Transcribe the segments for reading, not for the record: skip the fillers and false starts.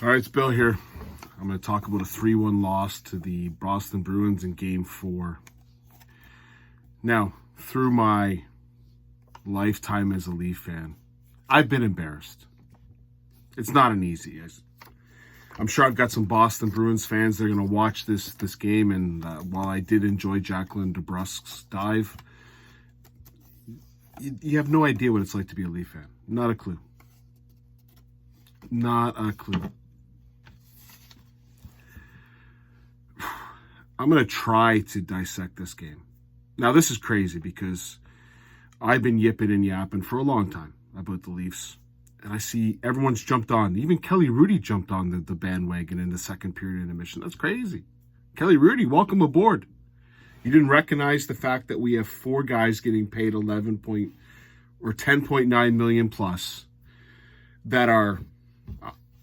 All right, it's Bill here. I'm going to talk about a 3-1 loss to the Boston Bruins in Game 4. Now, through my lifetime as a Leaf fan, I've been embarrassed. It's not an easy. I'm sure I've got some Boston Bruins fans that are going to watch this game, and while I did enjoy Jacqueline DeBrusk's dive, you have no idea what it's like to be a Leaf fan. Not a clue. Not a clue. I'm going to try to dissect this game. Now, this is crazy because I've been yipping and yapping for a long time about the Leafs. And I see everyone's jumped on. Even Kelly Rudy jumped on the bandwagon in the second period intermission. That's crazy. Kelly Rudy, welcome aboard. You didn't recognize the fact that we have 4 guys getting paid 10.9 million plus that are,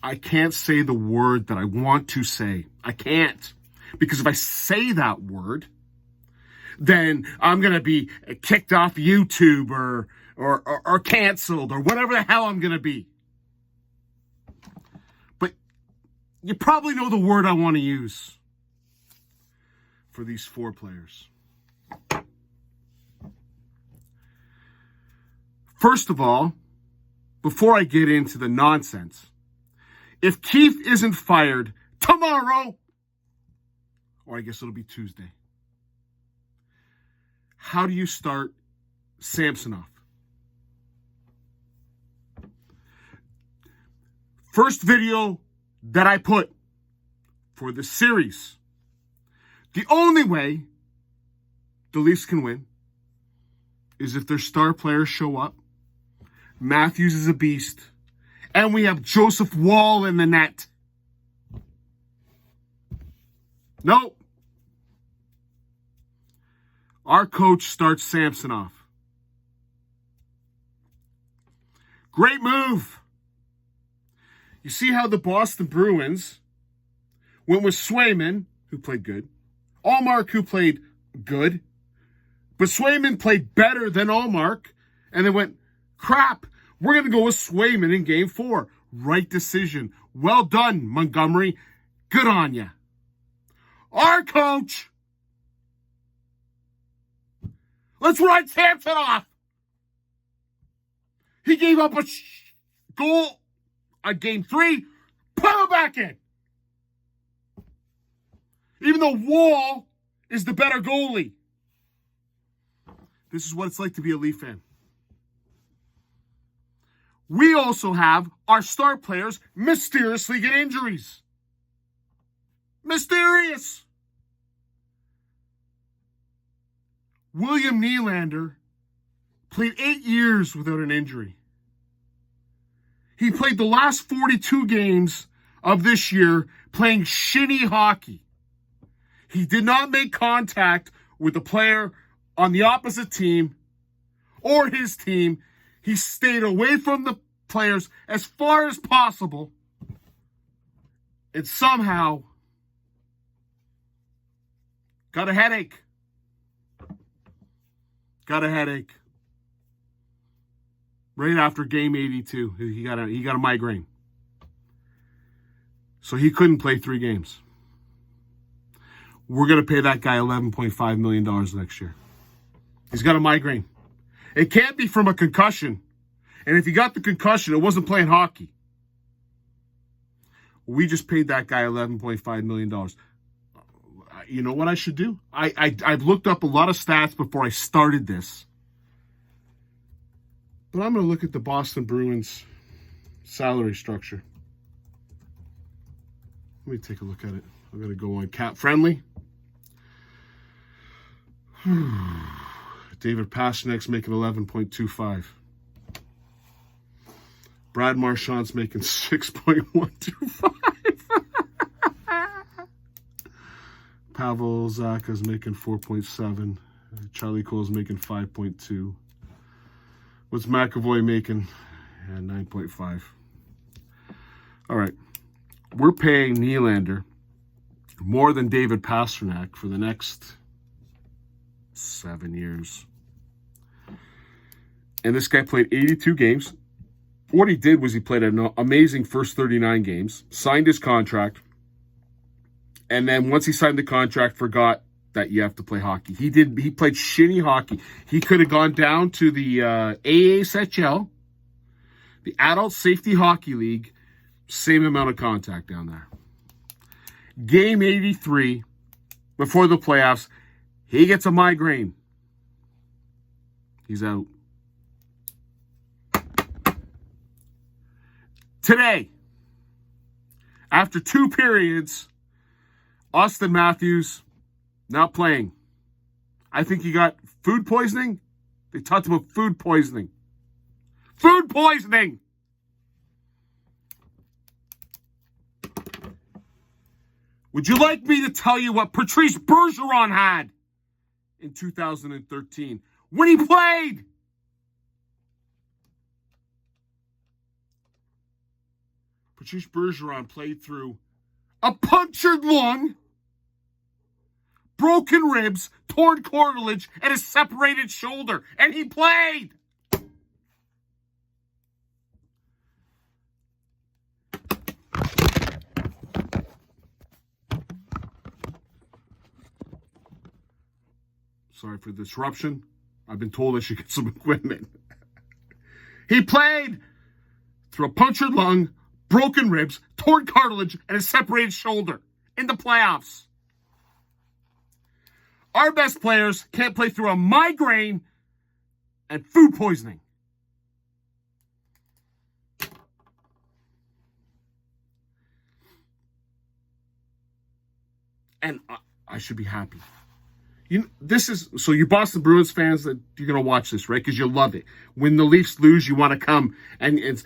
I can't say the word that I want to say. I can't. Because if I say that word, then I'm going to be kicked off YouTube or canceled or whatever the hell I'm going to be. But you probably know the word I want to use for these 4 players. First of all, before I get into the nonsense, if Keith isn't fired tomorrow, or I guess it'll be Tuesday, how do you start Samsonov? First video that I put for the series. The only way the Leafs can win is if their star players show up. Matthews is a beast. And we have Joseph Wall in the net. No. Our coach starts Samsonov. Great move. You see how the Boston Bruins went with Swayman, who played good, Allmark, who played good, but Swayman played better than Allmark, and they went, crap, we're going to go with Swayman in Game 4. Right decision. Well done, Montgomery. Good on you. Our coach, let's ride Samsonov. He gave up a goal on Game 3. Put him back in. Even though Wall is the better goalie. This is what it's like to be a Leaf fan. We also have our star players mysteriously get injuries. Mysterious. William Nylander played 8 years without an injury. He played the last 42 games of this year playing shitty hockey. He did not make contact with the player on the opposite team or his team. He stayed away from the players as far as possible. And somehow got a headache. Got a headache. Right after game 82, he got a migraine. So he couldn't play 3 games. We're going to pay that guy $11.5 million next year. He's got a migraine. It can't be from a concussion. And if he got the concussion, it wasn't playing hockey. We just paid that guy $11.5 million. You know what I should do? I've looked up a lot of stats before I started this. But I'm going to look at the Boston Bruins salary structure. Let me take a look at it. I'm going to go on cap friendly. David Pastrnak's making 11.25. Brad Marchand's making 6.125. Pavel Zacha's making 4.7. Charlie Cole's making 5.2. What's McAvoy making? 9.5. All right. We're paying Nylander more than David Pastrnak for the next 7 years. And this guy played 82 games. what he did was he played an amazing first 39 games, signed his contract, and then once he signed the contract, forgot that you have to play hockey. He played shitty hockey. He could have gone down to the ASHL, the Adult Safety Hockey League, same amount of contact down there. Game 83, before the playoffs, he gets a migraine. He's out. Today, after 2 periods, Austin Matthews not playing. I think he got food poisoning. They talked about food poisoning. Food poisoning! Would you like me to tell you what Patrice Bergeron had in 2013 when he played? Patrice Bergeron played through a punctured lung, broken ribs, torn cartilage, and a separated shoulder. And he played. Sorry for the disruption. I've been told I should get some equipment. He played through a punctured lung, broken ribs, torn cartilage, and a separated shoulder in the playoffs. Our best players can't play through a migraine and food poisoning. And I should be happy. This is so you Boston Bruins fans that you're gonna watch this, right? Because you love it. When the Leafs lose, you want to come and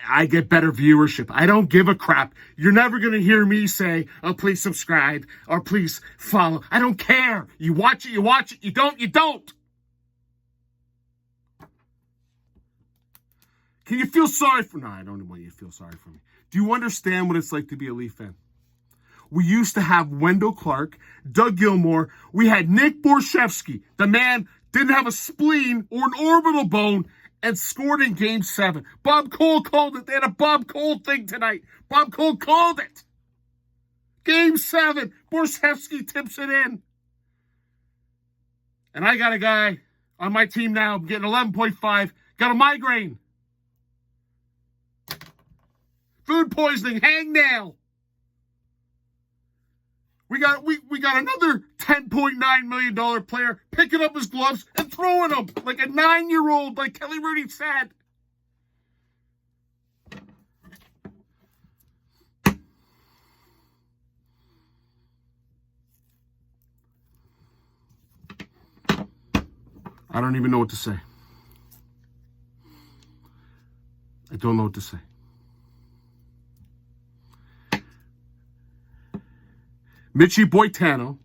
I get better viewership. I don't give a crap. You're never gonna hear me say, "Oh, please subscribe" or "Please follow." I don't care. You watch it. You watch it. You don't. You don't. Can you feel sorry for? No, I don't want you to feel sorry for me. Do you understand what it's like to be a Leaf fan? We used to have Wendell Clark, Doug Gilmour. We had Nick Borshevsky. The man didn't have a spleen or an orbital bone and scored in Game 7. Bob Cole called it. They had a Bob Cole thing tonight. Bob Cole called it. Game 7. Borshevsky tips it in. And I got a guy on my team now getting 11.5. Got a migraine. Food poisoning. Hangnail. We got another $10.9 million player picking up his gloves and throwing them like a 9-year-old, like Kelly Rudy said. I don't even know what to say. I don't know what to say. Mitchie Boitano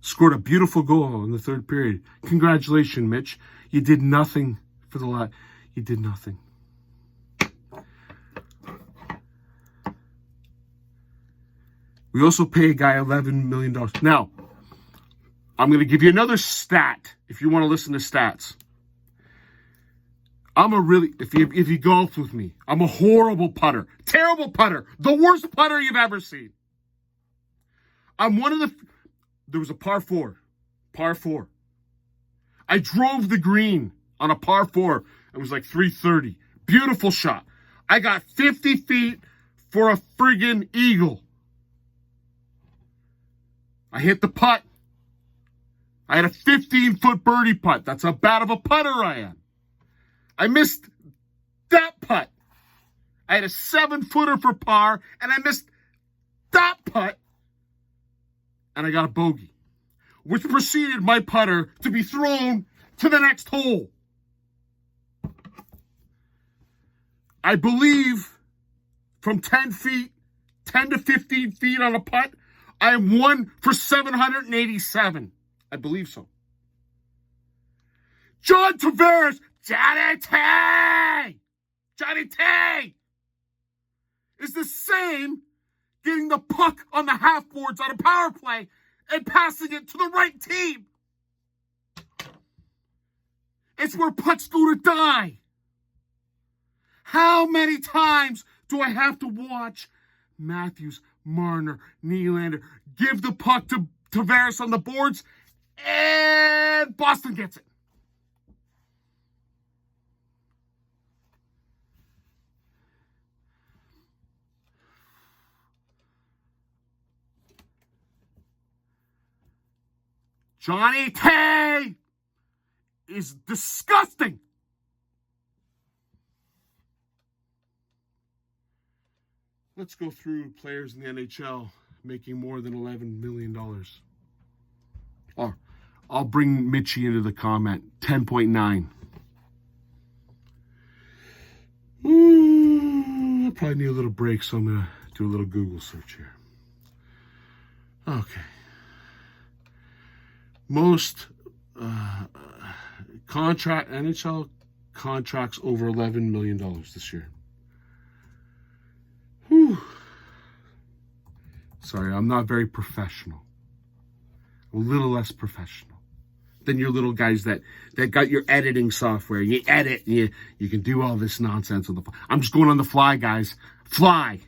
scored a beautiful goal in the third period. Congratulations, Mitch. You did nothing for the lot. You did nothing. We also pay a guy $11 million. Now, I'm going to give you another stat if you want to listen to stats. If you golf with me, I'm a horrible putter. Terrible putter. The worst putter you've ever seen. There was a par 4. I drove the green on a par 4. It was like 330. Beautiful shot. I got 50 feet for a friggin' eagle. I hit the putt. I had a 15-foot birdie putt. That's how bad of a putter I am. I missed that putt. I had a 7-footer for par, and I missed that putt. And I got a bogey, which preceded my putter to be thrown to the next hole. I believe from 10 to 15 feet on a putt, I am 1 for 787. I believe so. John Tavares, Johnny T is the same getting the puck on the half boards on a power play and passing it to the right team. It's where pucks go to die. How many times do I have to watch Matthews, Marner, Nylander give the puck to Tavares on the boards, and Boston gets it? Johnny Tay is disgusting. Let's go through players in the NHL making more than $11 million. Oh, I'll bring Mitchie into the comment. 10.9. I probably need a little break, so I'm going to do a little Google search here. Okay. Most NHL contracts over $11 million this year. Whew. Sorry, I'm not very professional. A little less professional than your little guys that got your editing software. You edit, and you can do all this nonsense on the fly. I'm just going on the fly, guys. Fly.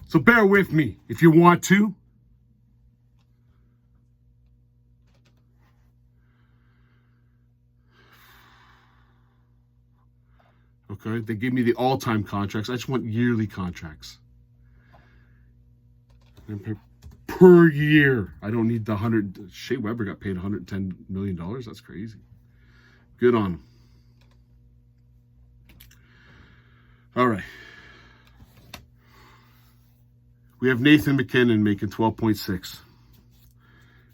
So bear with me if you want to. Okay, they give me the all-time contracts. I just want yearly contracts. And per year. I don't need the 100. Shea Weber got paid $110 million. That's crazy. Good on him. All right. We have Nathan McKinnon making 12.6.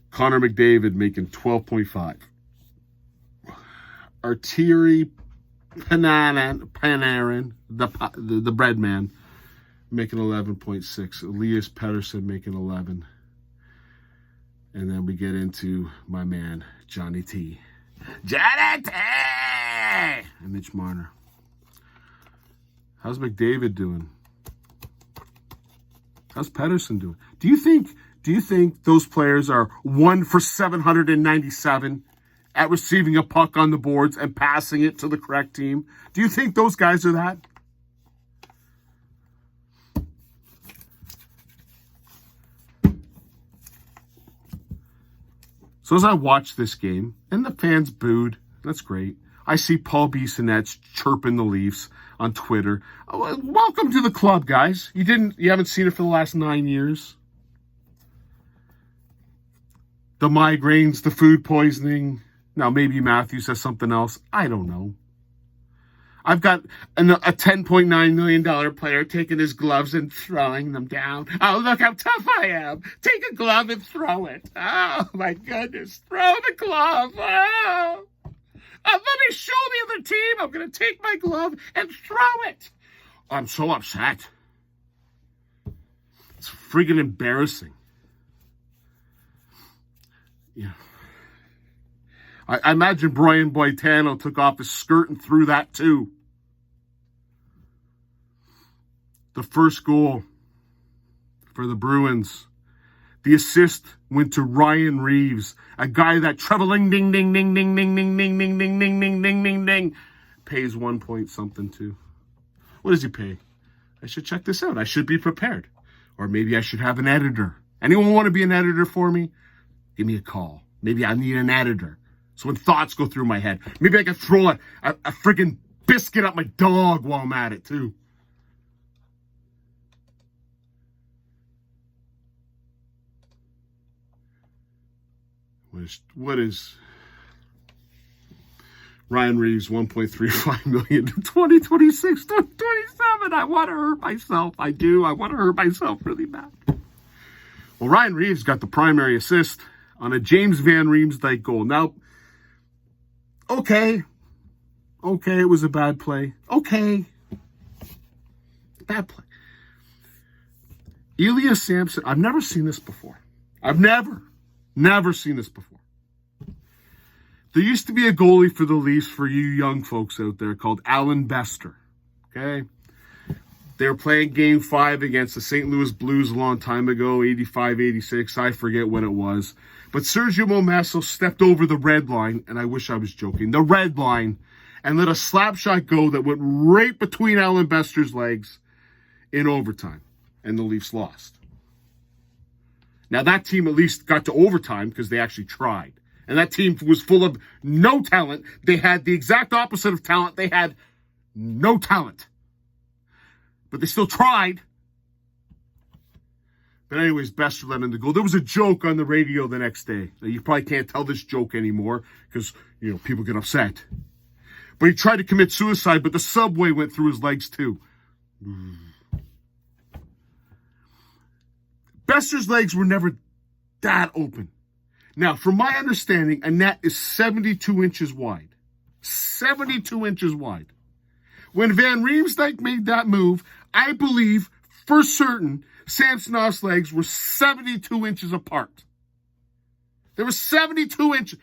Connor McDavid making 12.5. Arturi Panarin, the bread man, making 11.6. Elias Pettersson making 11. And then we get into my man, Johnny T. Johnny T! And Mitch Marner. How's McDavid doing? How's Pettersson doing? Do you think those players are 1 for 797 at receiving a puck on the boards and passing it to the correct team? Do you think those guys are that? So as I watch this game, and the fans booed, that's great. I see Paul Bissonnette chirping the Leafs on Twitter. Oh, welcome to the club, guys. You haven't seen it for the last 9 years. The migraines, the food poisoning. Now maybe Matthews says something else. I don't know. I've got a $10.9 million player taking his gloves and throwing them down. Oh, look how tough I am. Take a glove and throw it. Oh, my goodness. Throw the glove. Oh. Let me show the other team. I'm going to take my glove and throw it. I'm so upset. It's friggin' embarrassing. Yeah. I imagine Brian Boitano took off his skirt and threw that too. The first goal for the Bruins. The assist went to Ryan Reeves, a guy that traveling ding ding ding ding ding ding ding ding ding ding ding ding ding ding pays 1 point something to. What does he pay? I should check this out. I should be prepared. Or maybe I should have an editor. Anyone want to be an editor for me? Give me a call. Maybe I need an editor. So when thoughts go through my head, maybe I can throw a freaking biscuit at my dog while I'm at it too. What is Ryan Reeves 1.35 million to 2026, 2027? I want to hurt myself. I do. I want to hurt myself really bad. Well, Ryan Reeves got the primary assist on a James Van Riemsdyk goal. Now, okay, it was a bad play. Okay, bad play. Elias Samson, I've never seen this before. I've never seen this before. There used to be a goalie for the Leafs, for you young folks out there, called Alan Bester. Okay? They were playing Game 5 against the St. Louis Blues a long time ago, 85, 86. I forget when it was. But Sergio Momasso stepped over the red line, and I wish I was joking, the red line, and let a slap shot go that went right between Alan Bester's legs in overtime, and the Leafs lost. Now, that team at least got to overtime because they actually tried. And that team was full of no talent. They had the exact opposite of talent. They had no talent. But they still tried. But anyways, Bester let in the goal. There was a joke on the radio the next day. Now, you probably can't tell this joke anymore because, people get upset. But he tried to commit suicide, but the subway went through his legs too. Bester's legs were never that open. Now, from my understanding, a net is 72 inches wide. 72 inches wide. When Van Riemsdyk made that move, I believe for certain Samsonov's legs were 72 inches apart. They were 72 inches.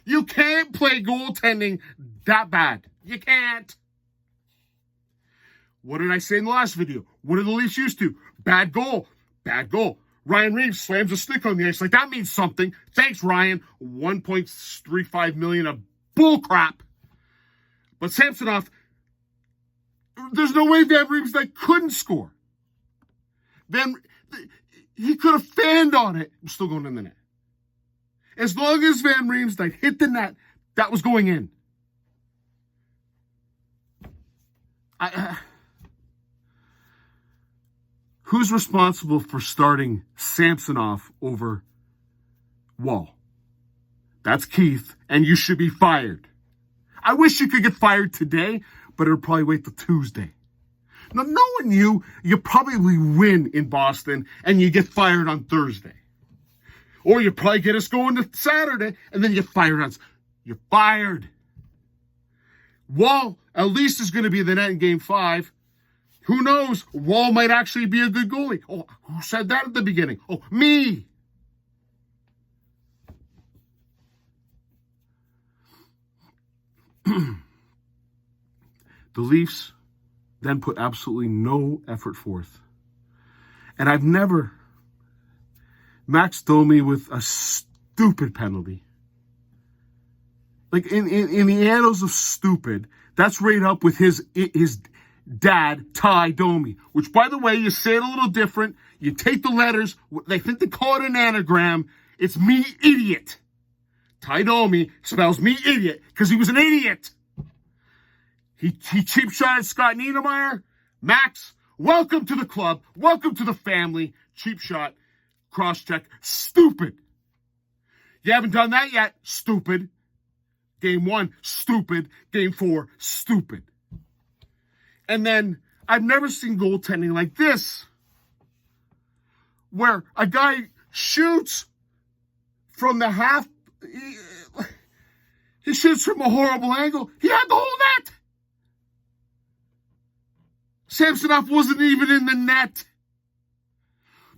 You can't play goaltending that bad. You can't. What did I say in the last video? What are the Leafs used to? Bad goal. Bad goal. Ryan Reeves slams a stick on the ice. Like, that means something. Thanks, Ryan. $1.35 million of bullcrap. But Samsonov, there's no way Van Riemsdyk couldn't score. He could have fanned on it. I'm still going in the net. As long as Van Riemsdyk hit the net, that was going in. Who's responsible for starting Samsonov over Wall? That's Keith, and you should be fired. I wish you could get fired today, but it'll probably wait till Tuesday. Now, knowing you probably win in Boston, and you get fired on Thursday. Or you probably get us going to Saturday, and then you get fired on... You're fired. Wall, at least, is going to be in the net in Game 5. Who knows? Wall might actually be a good goalie. Oh, who said that at the beginning? Oh, me. The Leafs then put absolutely no effort forth. And I've never... Max Domi with a stupid penalty. Like, in the annals of stupid, that's right up with his dad, Ty Domi, which, by the way, you say it a little different. You take the letters. They think they call it an anagram. It's me, idiot. Ty Domi spells me, idiot, because he was an idiot. He cheap shot at Scott Niedermayer. Max, welcome to the club. Welcome to the family. Cheap shot. Cross-check. Stupid. You haven't done that yet. Stupid. Game 1, stupid. Game 4, stupid. And then, I've never seen goaltending like this, where a guy shoots from the half, he shoots from a horrible angle. He had the whole net. Samsonov wasn't even in the net.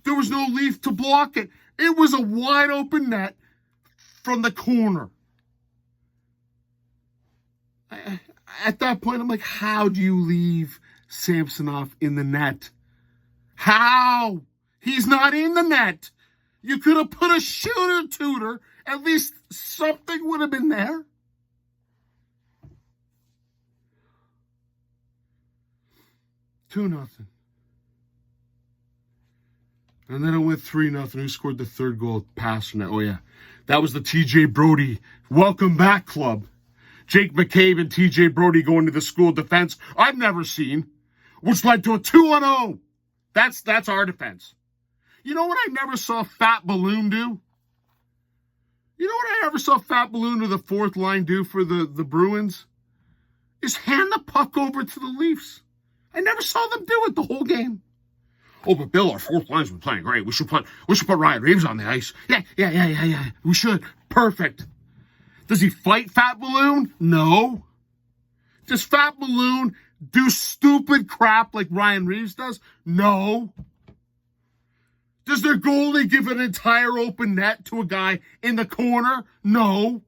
There was no Leaf to block it. It was a wide open net from the corner. At that point, I'm like, how do you leave Samsonov in the net? How? He's not in the net. You could have put a shooter tutor. At least something would have been there. Two nothing. And then it went 3-0. Who scored the third goal? Pasternak. Oh, yeah. That was the TJ Brody welcome back club. Jake McCabe and TJ Brody going to the school defense I've never seen, which led to a 2-0. That's our defense. You know what I never saw Fat Balloon do? You know what I never saw Fat Balloon or the fourth line do for the Bruins? Is hand the puck over to the Leafs. I never saw them do it the whole game. Oh, but Bill, our fourth line's been playing great. We should put Ryan Reeves on the ice. Yeah. We should. Perfect. Does he fight Fat Balloon? No. Does Fat Balloon do stupid crap like Ryan Reeves does? No. Does their goalie give an entire open net to a guy in the corner? No.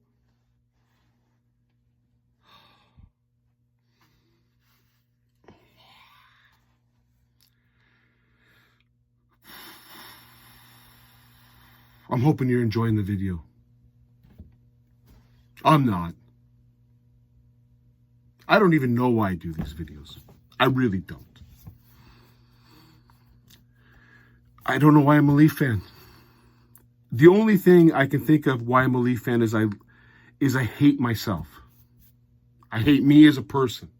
I'm hoping you're enjoying the video. I'm not. I don't even know why I do these videos. I really don't. I don't know why I'm a Leaf fan. The only thing I can think of why I'm a Leaf fan is I hate myself. I hate me as a person.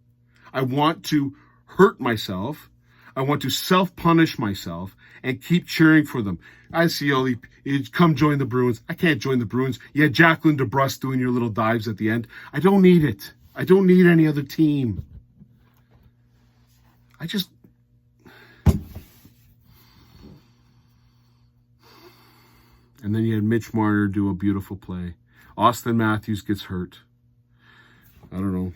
I want to hurt myself. I want to self-punish myself and keep cheering for them. I see all the, come join the Bruins. I can't join the Bruins. Yeah, Jacqueline DeBrusk doing your little dives at the end. I don't need it. I don't need any other team. And then you had Mitch Marner do a beautiful play. Austin Matthews gets hurt. I don't know.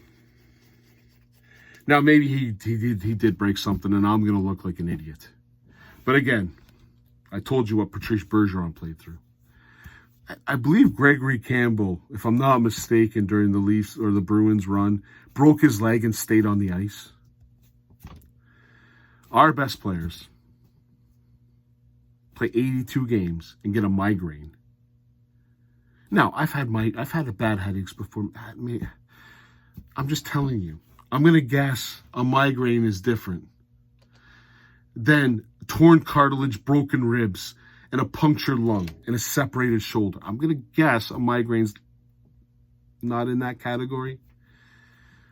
Now, maybe he did break something, and I'm going to look like an idiot. But again, I told you what Patrice Bergeron played through. I believe Gregory Campbell, if I'm not mistaken, during the Leafs or the Bruins run, broke his leg and stayed on the ice. Our best players play 82 games and get a migraine. Now, I've had bad headaches before. I'm just telling you. I'm going to guess a migraine is different than torn cartilage, broken ribs, and a punctured lung and a separated shoulder. I'm going to guess a migraine's not in that category.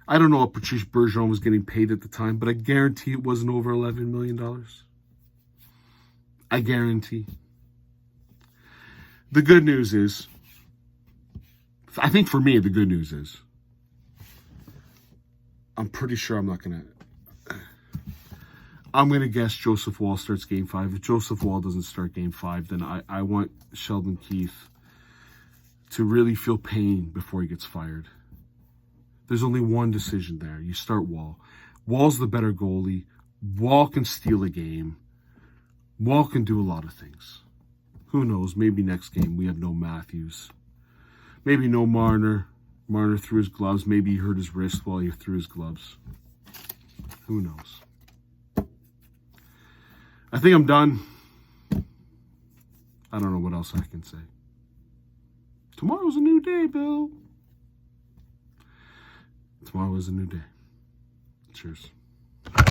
I don't know what Patrice Bergeron was getting paid at the time, but I guarantee it wasn't over $11 million. I guarantee. The good news is, I think for me, the good news is, I'm pretty sure I'm going to guess Joseph Woll starts Game 5. If Joseph Woll doesn't start Game 5, then I want Sheldon Keefe to really feel pain before he gets fired. There's only one decision there. You start Woll. Woll's the better goalie. Woll can steal a game. Woll can do a lot of things. Who knows? Maybe next game we have no Matthews. Maybe no Marner. Marner threw his gloves. Maybe he hurt his wrist while he threw his gloves. Who knows? I think I'm done. I don't know what else I can say. Tomorrow's a new day, Bill. Tomorrow is a new day. Cheers.